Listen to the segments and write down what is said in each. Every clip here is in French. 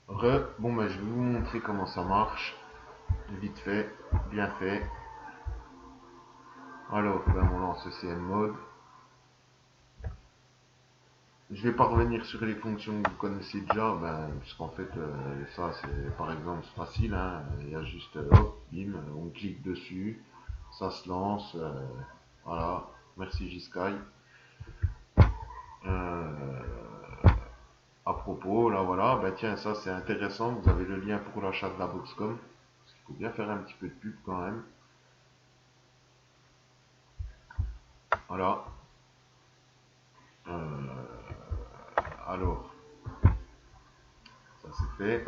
Bon bah je vais vous montrer comment ça marche, vite fait, bien fait. Alors, ben on lance CM mode. Je vais pas revenir sur les fonctions que vous connaissez déjà, puisqu'en fait ça c'est par exemple facile, hein. Il y a juste hop, bim, on clique dessus, ça se lance, voilà, merci J-Sky. À propos, là voilà, ben tiens, ça c'est intéressant, vous avez le lien pour l'achat de la Boxcom, parce qu'il faut bien faire un petit peu de pub quand même. Voilà. Alors, ça c'est fait.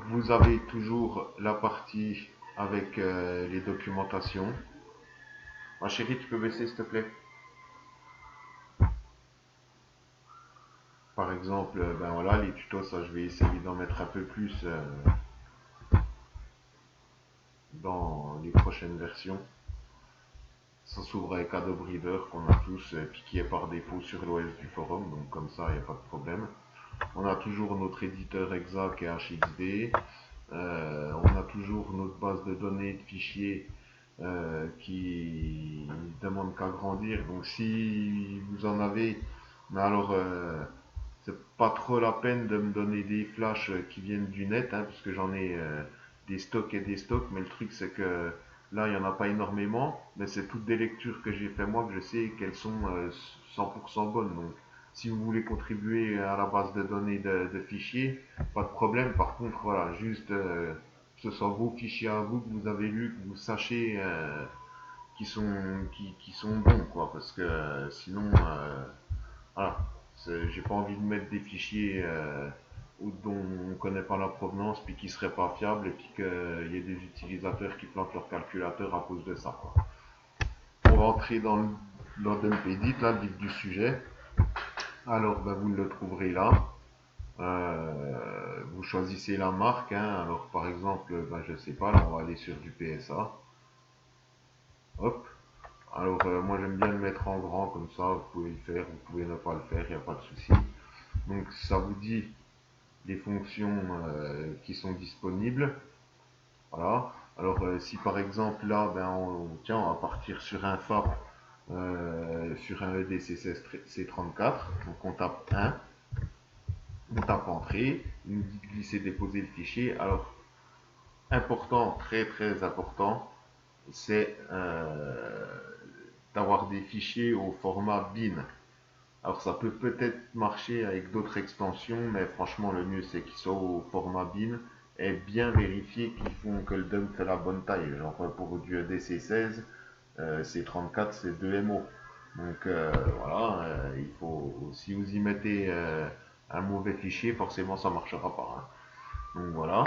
Vous avez toujours la partie avec les documentations. Ma chérie, tu peux baisser s'il te plaît? Par exemple, ben voilà, les tutos, ça je vais essayer d'en mettre un peu plus dans les prochaines versions. Ça s'ouvre avec Adobe Reader qu'on a tous, puis qui est par défaut sur l'OS du forum, donc comme ça, il n'y a pas de problème. On a toujours notre éditeur EXAC et HXD. On a toujours notre base de données de fichiers qui ne demande qu'à grandir. Donc si vous en avez, mais alors c'est pas trop la peine de me donner des flashs qui viennent du net, hein, parce que j'en ai des stocks et des stocks, mais le truc c'est que là il n'y en a pas énormément, mais c'est toutes des lectures que j'ai fait moi que je sais qu'elles sont 100% bonnes. Donc si vous voulez contribuer à la base de données de fichiers, pas de problème. Par contre, voilà, juste que ce soit vos fichiers à vous que vous avez lus, que vous sachiez qui sont bons, quoi, parce que sinon, voilà, j'ai pas envie de mettre des fichiers dont on ne connaît pas la provenance, puis qui seraient pas fiables, et puis qu'il y ait des utilisateurs qui plantent leur calculateur à cause de ça, quoi. On va entrer dans l'Odempedit, là, le vif du sujet. Alors, ben, vous le trouverez là. Vous choisissez la marque, hein. Alors, par exemple, ben, je sais pas, là, on va aller sur du PSA. Hop. Alors, moi, j'aime bien le mettre en grand, comme ça, vous pouvez le faire, vous pouvez ne pas le faire, il n'y a pas de souci. Donc, ça vous dit les fonctions qui sont disponibles. Voilà. Alors, si par exemple, là, tiens, on va partir sur un FAP, sur un EDC16C34, donc on tape 1, on tape entrée, il nous dit de glisser, déposer le fichier. Alors, important, très très important, c'est d'avoir des fichiers au format bin. Alors ça peut peut-être marcher avec d'autres extensions, mais franchement le mieux c'est qu'ils soient au format bin et bien vérifier qu'ils font que le dump fait la bonne taille. Genre pour du DC16, c'est 34, c'est 2 MO. Donc voilà, il faut, si vous y mettez un mauvais fichier, forcément ça marchera pas, hein. Donc voilà.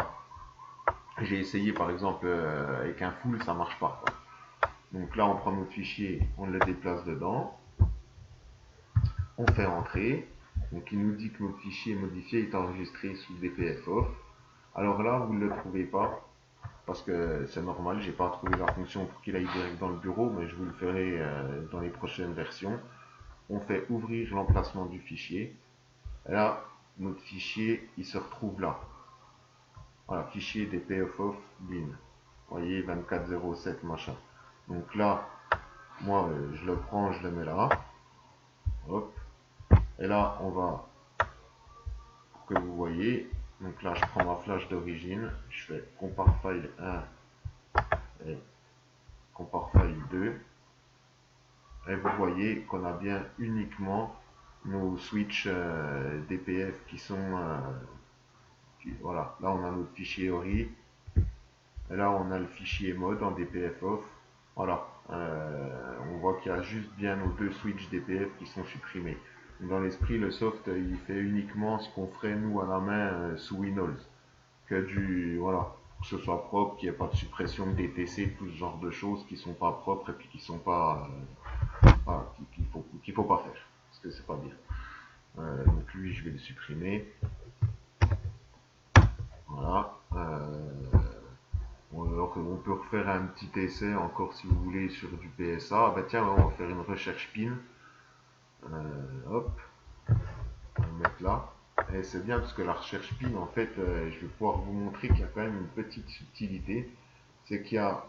J'ai essayé par exemple avec un full, ça marche pas, quoi. Donc là on prend notre fichier, on le déplace dedans, on fait entrer. Donc il nous dit que notre fichier modifié est enregistré sous DPFOF. Alors là, vous ne le trouvez pas, parce que c'est normal, j'ai pas trouvé la fonction pour qu'il aille direct dans le bureau, mais je vous le ferai dans les prochaines versions. On fait ouvrir l'emplacement du fichier. Et là, notre fichier, il se retrouve là. Voilà, fichier DPFOF bin. Vous voyez, 2407 machin. Donc là, moi, je le prends, je le mets là. Hop. Et là, on va, pour que vous voyez, donc là, je prends ma flash d'origine, je fais compare file 1 et compare file 2. Et vous voyez qu'on a bien uniquement nos switches DPF qui sont... voilà, là on a notre fichier ORI. Et là on a le fichier mode en DPF off. Voilà, on voit qu'il y a juste bien nos deux switches DPF qui sont supprimés. Dans l'esprit, le soft il fait uniquement ce qu'on ferait nous à la main sous Windows. Que du, voilà, que ce soit propre, qu'il n'y ait pas de suppression de DTC, tout ce genre de choses qui sont pas propres et puis qui sont pas, voilà, qu'il faut pas faire, parce que c'est pas bien. Donc lui, je vais le supprimer. Voilà. Alors on peut refaire un petit essai encore si vous voulez sur du PSA. Ah bah tiens, on va faire une recherche PIN. Hop. On va mettre s'arrête là. Et c'est bien parce que la recherche pin, en fait, je vais pouvoir vous montrer qu'il y a quand même une petite subtilité. C'est qu'il y a,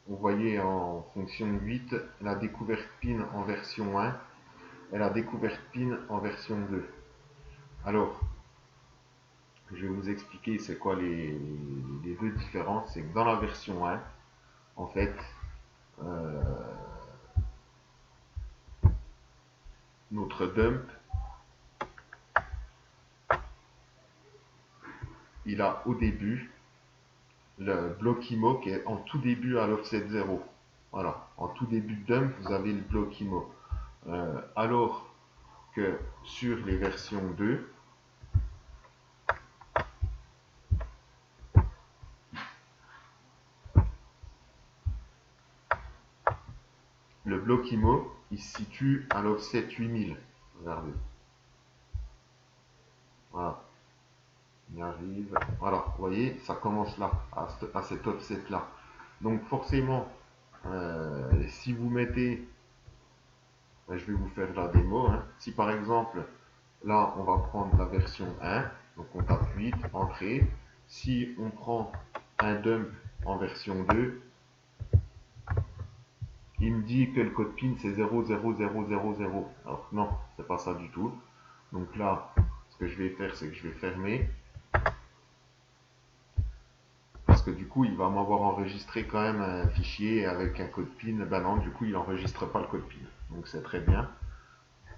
vous voyez en fonction 8, la découverte pin en version 1 et la découverte pin en version 2. Alors, je vais vous expliquer c'est quoi les deux différences. C'est que dans la version 1, en fait, euh, notre dump, il a au début le bloc IMO qui est en tout début à l'offset 0. Voilà, en tout début de dump, vous avez le bloc IMO. Alors que sur les versions 2, le bloc IMO, il se situe à l'offset 8000. Regardez. Voilà. Il y arrive. Voilà, vous voyez, ça commence là, à cet offset-là. Donc forcément, si vous mettez, je vais vous faire la démo, hein. Si par exemple, là, on va prendre la version 1, donc on tape 8, entrée. Si on prend un dump en version 2, il me dit que le code PIN c'est 00000. Alors non, c'est pas ça du tout. Donc là, ce que je vais faire, c'est que je vais fermer. Parce que du coup, il va m'avoir enregistré quand même un fichier avec un code PIN. Ben non, du coup, il n'enregistre pas le code PIN. Donc c'est très bien.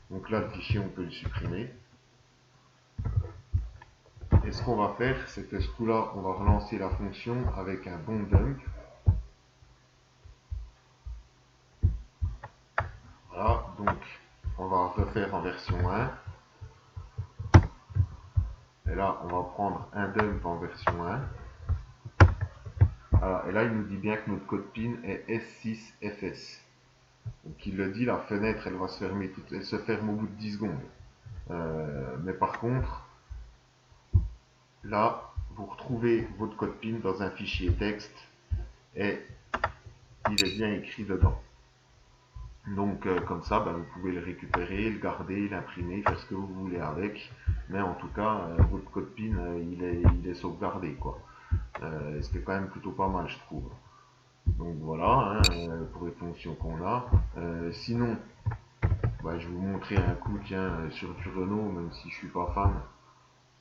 Donc là, le fichier, on peut le supprimer. Et ce qu'on va faire, c'est que ce coup-là, on va relancer la fonction avec un bon dump. Voilà, donc on va refaire en version 1. Et là, on va prendre un dump en version 1. Voilà, et là, il nous dit bien que notre code PIN est S6FS. Donc il le dit, la fenêtre, elle va se fermer, elle se ferme au bout de 10 secondes. Mais par contre, là, vous retrouvez votre code PIN dans un fichier texte et il est bien écrit dedans. Donc comme ça, ben, vous pouvez le récupérer, le garder, l'imprimer, faire ce que vous voulez avec. Mais en tout cas, votre code PIN, il est sauvegardé, quoi. Ce qui est quand même plutôt pas mal, je trouve. Donc voilà, hein, pour les fonctions qu'on a. Sinon, bah, je vais vous montrer un coup, tiens, sur du Renault, même si je suis pas fan.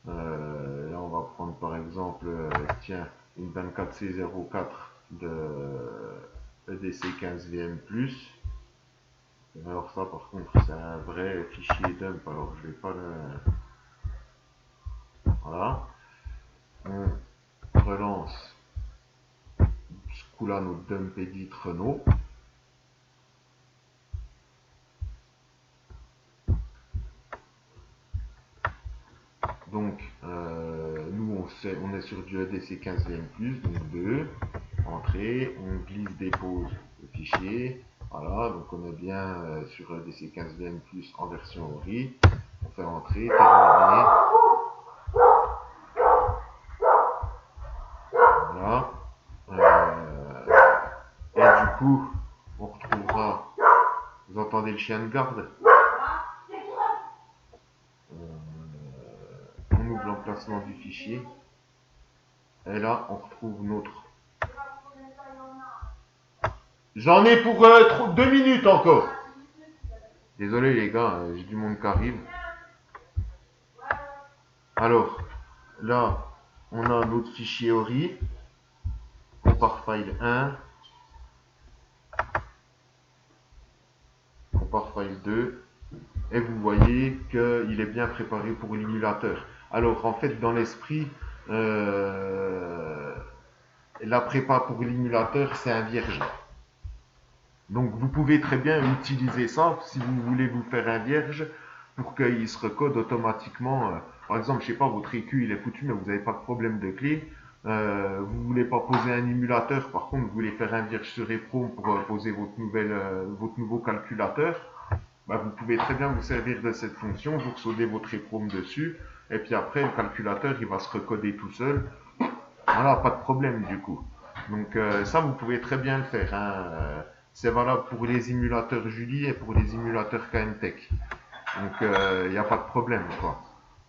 Là, on va prendre par exemple, tiens, une 24C04 de EDC 15VM+. Alors ça, par contre, c'est un vrai fichier dump, alors je vais pas le... Voilà. On relance ce coup-là notre dump edit Renault. Donc, nous, on est sur du EDC 15VM+, donc 2, entrée, on glisse, dépose le fichier, voilà, donc on est bien sur EDC 15VM+, en version ORI, on fait entrer, terminer, voilà, et du coup, on retrouvera, vous entendez le chien de garde, on ouvre l'emplacement du fichier, et là, on retrouve notre... J'en ai pour 2 minutes encore. Désolé les gars, j'ai du monde qui arrive. Alors, là, on a notre fichier ORI, compare file 1, compare file 2, et vous voyez qu'il est bien préparé pour l'émulateur. Alors, en fait, dans l'esprit, la prépa pour l'émulateur, c'est un vierge. Donc, vous pouvez très bien utiliser ça si vous voulez vous faire un vierge pour qu'il se recode automatiquement. Par exemple, je sais pas, votre EQ il est foutu, mais vous n'avez pas de problème de clé. Vous voulez pas poser un émulateur, par contre, vous voulez faire un vierge sur EEPROM pour poser votre nouveau calculateur. Bah, vous pouvez très bien vous servir de cette fonction, vous recodez votre EEPROM dessus, et puis après, le calculateur, il va se recoder tout seul. Voilà, pas de problème du coup. Donc ça, vous pouvez très bien le faire, hein. C'est valable pour les émulateurs Julie et pour les émulateurs KNTech. Donc il n'y a pas de problème, quoi.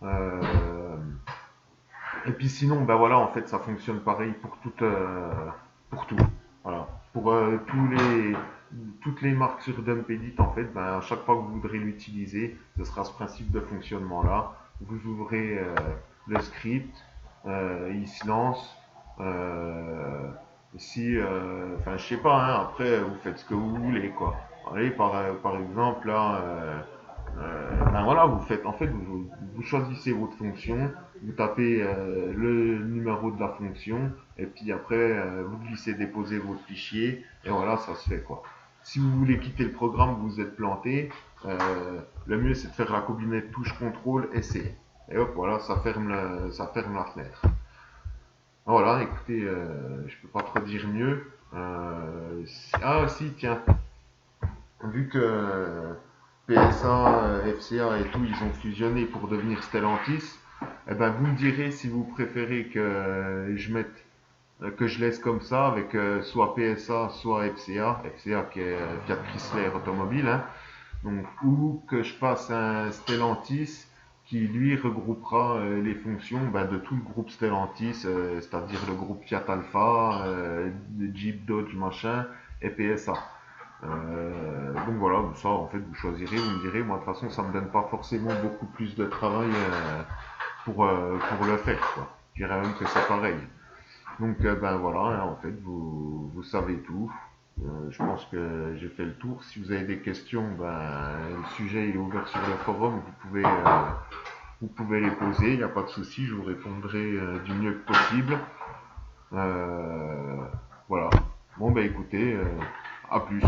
Euh, et puis sinon, ben voilà, en fait, ça fonctionne pareil pour tout. Voilà. Pour toutes les marques sur Dumpedit, en fait, ben, à chaque fois que vous voudrez l'utiliser, ce sera ce principe de fonctionnement-là. Vous ouvrez le script, il se lance. Si, enfin, je sais pas, hein, après, vous faites ce que vous voulez, quoi. Allez, par exemple, là, ben voilà, vous faites, en fait, vous choisissez votre fonction, vous tapez le numéro de la fonction, et puis après, vous glissez déposer votre fichier, et voilà, ça se fait quoi. Si vous voulez quitter le programme, vous êtes planté, le mieux c'est de faire la combinaison touche contrôle et C. Et hop, voilà, ça ferme la fenêtre. Voilà, écoutez, je peux pas trop dire mieux. Ah si, tiens, vu que PSA, FCA et tout, ils ont fusionné pour devenir Stellantis, eh ben vous me direz si vous préférez que je laisse comme ça avec soit PSA, soit FCA, FCA qui est Fiat Chrysler Automobile, hein, donc, ou que je fasse un Stellantis qui lui regroupera les fonctions de tout le groupe Stellantis, c'est-à-dire le groupe Fiat Alpha, Jeep, Dodge, machin, et PSA. Donc voilà, ça en fait vous choisirez, vous me direz, moi de toute façon ça me donne pas forcément beaucoup plus de travail pour le faire, quoi. Je dirais même que c'est pareil. Donc ben voilà, hein, en fait vous savez tout. Je pense que j'ai fait le tour. Si vous avez des questions, ben, le sujet est ouvert sur le forum, vous pouvez les poser, il n'y a pas de souci, je vous répondrai du mieux que possible. Euh, voilà. Bon ben écoutez, à plus.